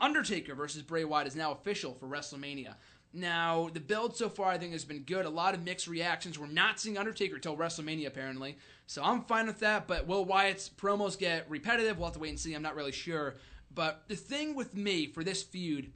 Undertaker versus Bray Wyatt is now official for WrestleMania. Now, the build so far, I think, has been good. A lot of mixed reactions. We're not seeing Undertaker until WrestleMania, apparently. So I'm fine with that, but will Wyatt's promos get repetitive? We'll have to wait and see. I'm not really sure. But the thing with me for this feud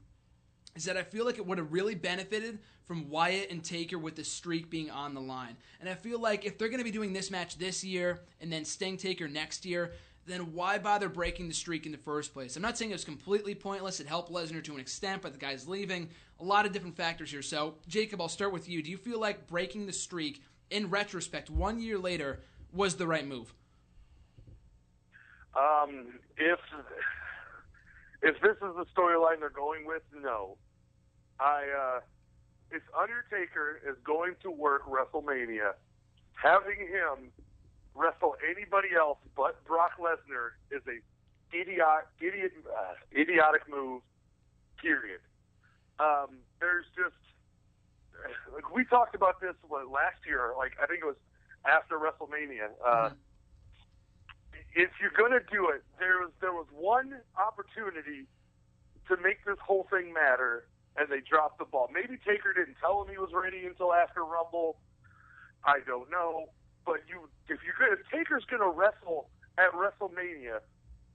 is that I feel like it would have really benefited from Wyatt and Taker with the streak being on the line. And I feel like if they're going to be doing this match this year and then Sting Taker next year, then why bother breaking the streak in the first place? I'm not saying it was completely pointless. It helped Lesnar to an extent, but the guy's leaving. A lot of different factors here. So, Jacob, I'll start with you. Do you feel like breaking the streak, in retrospect, 1 year later, was the right move? If this is the storyline they're going with, no. If Undertaker is going to work WrestleMania, having him wrestle anybody else but Brock Lesnar is a idiotic move, period. There's just, like, we talked about this last year, like, I think it was after WrestleMania. If you're going to do it, there was one opportunity to make this whole thing matter, and they dropped the ball. Maybe Taker didn't tell him he was ready until after Rumble. I don't know. But if Taker's going to wrestle at WrestleMania,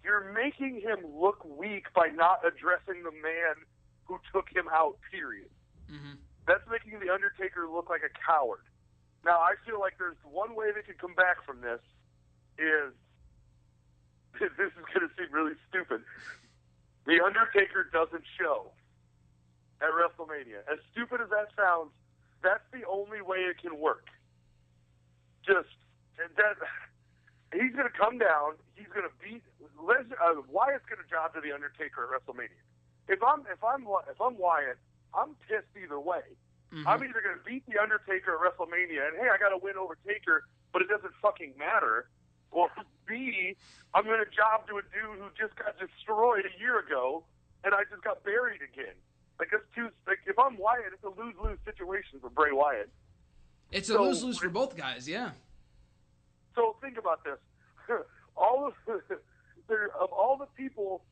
you're making him look weak by not addressing the man who took him out, period. Mm-hmm. That's making The Undertaker look like a coward. Now, I feel like there's one way they could come back from this is, this is going to seem really stupid, The Undertaker doesn't show at WrestleMania. As stupid as that sounds, that's the only way it can work. He's going to come down. He's going to beat Wyatt's going to job to The Undertaker at WrestleMania. If I'm Wyatt, I'm pissed either way. Mm-hmm. I'm either going to beat The Undertaker at WrestleMania, and hey, I got to win over Taker, but it doesn't fucking matter. Or B, I'm going to job to a dude who just got destroyed a year ago, and I just got buried again. Like, that's if I'm Wyatt, it's a lose-lose situation for Bray Wyatt. It's a lose-lose for both guys, yeah. So think about this. of all the people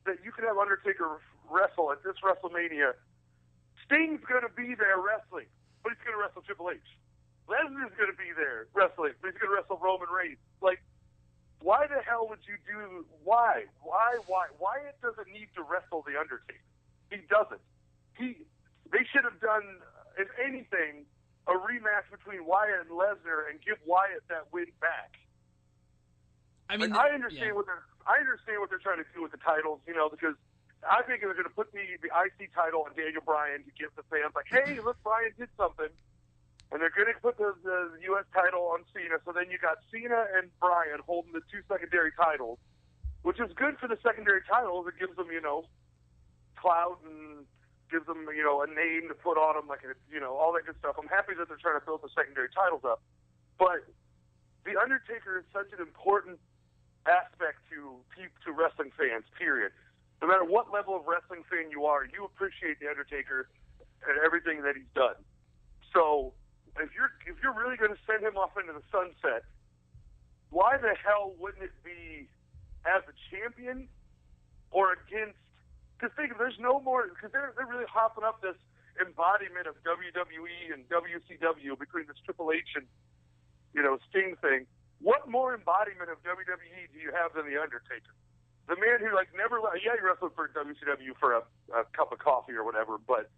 that you could have Undertaker wrestle at this WrestleMania, Sting's going to be there wrestling, but he's going to wrestle Triple H. Lesnar's going to be there wrestling, but he's going to wrestle Roman Reigns. Like, why the hell would you do? Why? Wyatt doesn't need to wrestle The Undertaker. He doesn't. They should have done, if anything, a rematch between Wyatt and Lesnar and give Wyatt that win back. I mean, I understand what they're trying to do with the titles, because I think they're going to put the IC title on Daniel Bryan to give the fans like, hey, look, Bryan did something, and they're going to put the U.S. title on Cena. So then you got Cena and Bryan holding the two secondary titles, which is good for the secondary titles. It gives them, clout and gives them, a name to put on them, like, all that good stuff. I'm happy that they're trying to build the secondary titles up. But The Undertaker is such an important aspect to wrestling fans, period. No matter what level of wrestling fan you are, you appreciate The Undertaker and everything that he's done. So if you're really going to send him off into the sunset, why the hell wouldn't it be as a champion or against? Because there's no more, because they're really hopping up this embodiment of WWE and WCW between this Triple H and Sting thing. What more embodiment of WWE do you have than The Undertaker? The man who never left. Yeah, he wrestled for WCW for a cup of coffee or whatever, but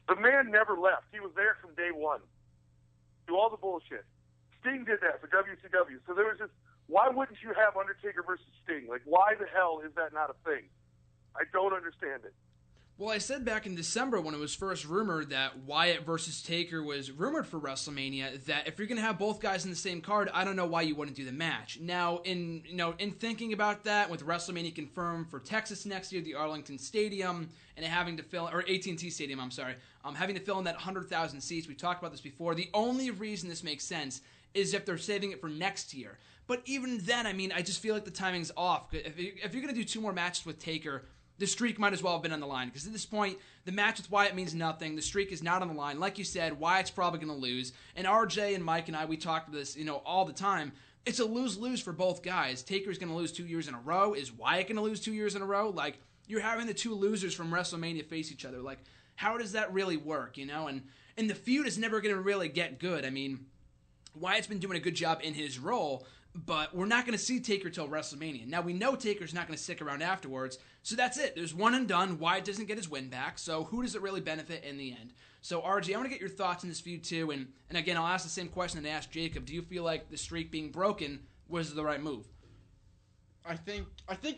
the man never left. He was there from day one. Do all the bullshit. Sting did that for WCW. So there was just, why wouldn't you have Undertaker versus Sting? Like, why the hell is that not a thing? I don't understand it. Well, I said back in December when it was first rumored that Wyatt versus Taker was rumored for WrestleMania that if you're going to have both guys in the same card, I don't know why you wouldn't do the match. Now, in thinking about that, with WrestleMania confirmed for Texas next year, the Arlington Stadium, and having to fill, or AT&T Stadium, I'm sorry, having to fill in that 100,000 seats, we talked about this before. The only reason this makes sense is if they're saving it for next year. But even then, I mean, I just feel like the timing's off. If you're going to do two more matches with Taker, the streak might as well have been on the line, because at this point, the match with Wyatt means nothing. The streak is not on the line. Like you said, Wyatt's probably going to lose. And RJ and Mike and I, we talk about this, all the time. It's a lose-lose for both guys. Taker's going to lose 2 years in a row. Is Wyatt going to lose 2 years in a row? Like, you're having the two losers from WrestleMania face each other. Like, how does that really work, you know? And the feud is never going to really get good. I mean, Wyatt's been doing a good job in his role, but we're not going to see Taker till WrestleMania. Now, we know Taker's not going to stick around afterwards, so that's it. There's one and done. Wyatt doesn't get his win back, so who does it really benefit in the end? So, RG, I want to get your thoughts on this feud, too, and again, I'll ask the same question that I asked Jacob. Do you feel like the streak being broken was the right move? I think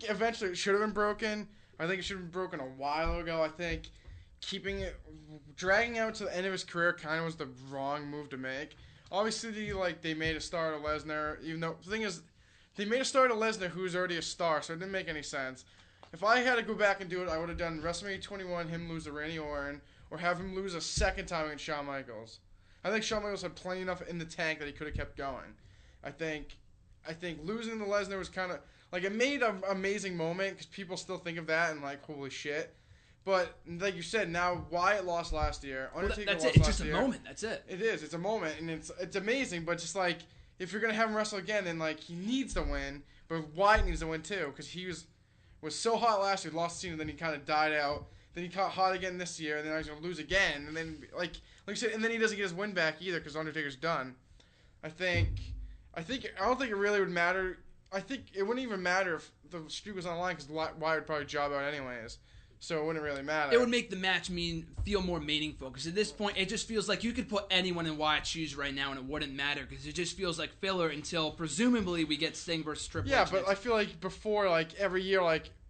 eventually it should have been broken. I think it should have been broken a while ago. I think dragging out to the end of his career kind of was the wrong move to make. Obviously, they made a star of Lesnar, even though the thing is, they made a star of Lesnar who's already a star, so it didn't make any sense. If I had to go back and do it, I would have done WrestleMania 21, him lose to Randy Orton, or have him lose a second time against Shawn Michaels. I think Shawn Michaels had plenty enough in the tank that he could have kept going. I think losing to Lesnar was kind of it made an amazing moment because people still think of that and holy shit. But like you said, now Wyatt lost last year. Undertaker that's lost it. It's last just a year. moment. That's it. It is. It's a moment, and it's amazing. But just if you're gonna have him wrestle again, then he needs to win. But Wyatt needs to win too because he was so hot last year, lost the scene, and then he kind of died out. Then he got hot again this year, and then he's gonna lose again, and then like you said, and then he doesn't get his win back either because Undertaker's done. I don't think it really would matter. I think it wouldn't even matter if the streak was on the line because Wyatt would probably job out anyways. So it wouldn't really matter. It would make the match feel more meaningful because at this point it just feels like you could put anyone in Wyatt's shoes right now and it wouldn't matter because it just feels like filler until presumably we get Sting versus Triple H. Yeah, but I feel like before, every year,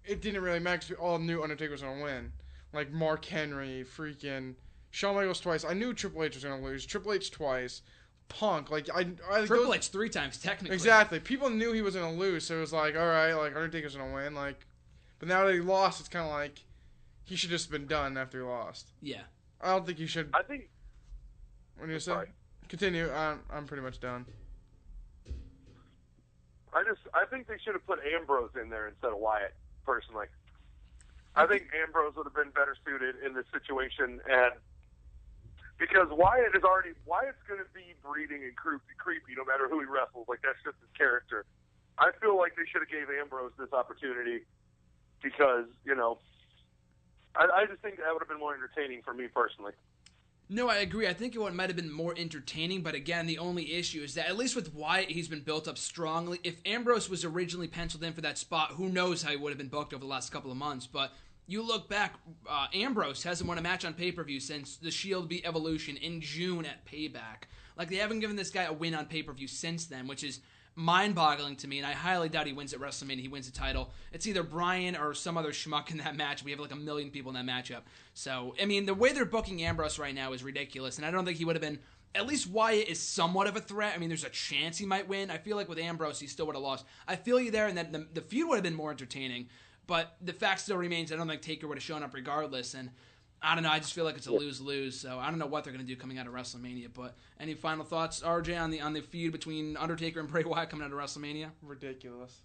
it didn't really matter because we all knew Undertaker was going to win. Like Mark Henry, freaking Shawn Michaels twice. I knew Triple H was going to lose. Triple H twice. Punk. Triple H 3 times technically. Exactly. People knew he was going to lose, so it was all right, Undertaker's going to win. But now that he lost, it's kind of he should just have been done after he lost. Yeah. I don't think he should. I think. What do you say? Sorry. Continue. I'm pretty much done. I think they should have put Ambrose in there instead of Wyatt. Personally, I think Ambrose would have been better suited in this situation, and because Wyatt's going to be breeding and creepy no matter who he wrestles. That's just his character. I feel like they should have gave Ambrose this opportunity because I just think that would have been more entertaining for me personally. No, I agree. I think it might have been more entertaining, but again, the only issue is that, at least with Wyatt, he's been built up strongly. If Ambrose was originally penciled in for that spot, who knows how he would have been booked over the last couple of months. But you look back, Ambrose hasn't won a match on pay-per-view since the Shield beat Evolution in June at Payback. They haven't given this guy a win on pay-per-view since then, which is mind-boggling to me, and I highly doubt he wins at WrestleMania. He wins the title. It's either Bryan or some other schmuck in that match. We have a million people in that matchup. So, I mean, the way they're booking Ambrose right now is ridiculous, and I don't think he would have been. At least Wyatt is somewhat of a threat. I mean, there's a chance he might win. I feel like with Ambrose, he still would have lost. I feel you there, and that the feud would have been more entertaining, but the fact still remains I don't think Taker would have shown up regardless, and I don't know. I just feel like it's a lose-lose. So I don't know what they're going to do coming out of WrestleMania. But any final thoughts, RJ, on the feud between Undertaker and Bray Wyatt coming out of WrestleMania? Ridiculous.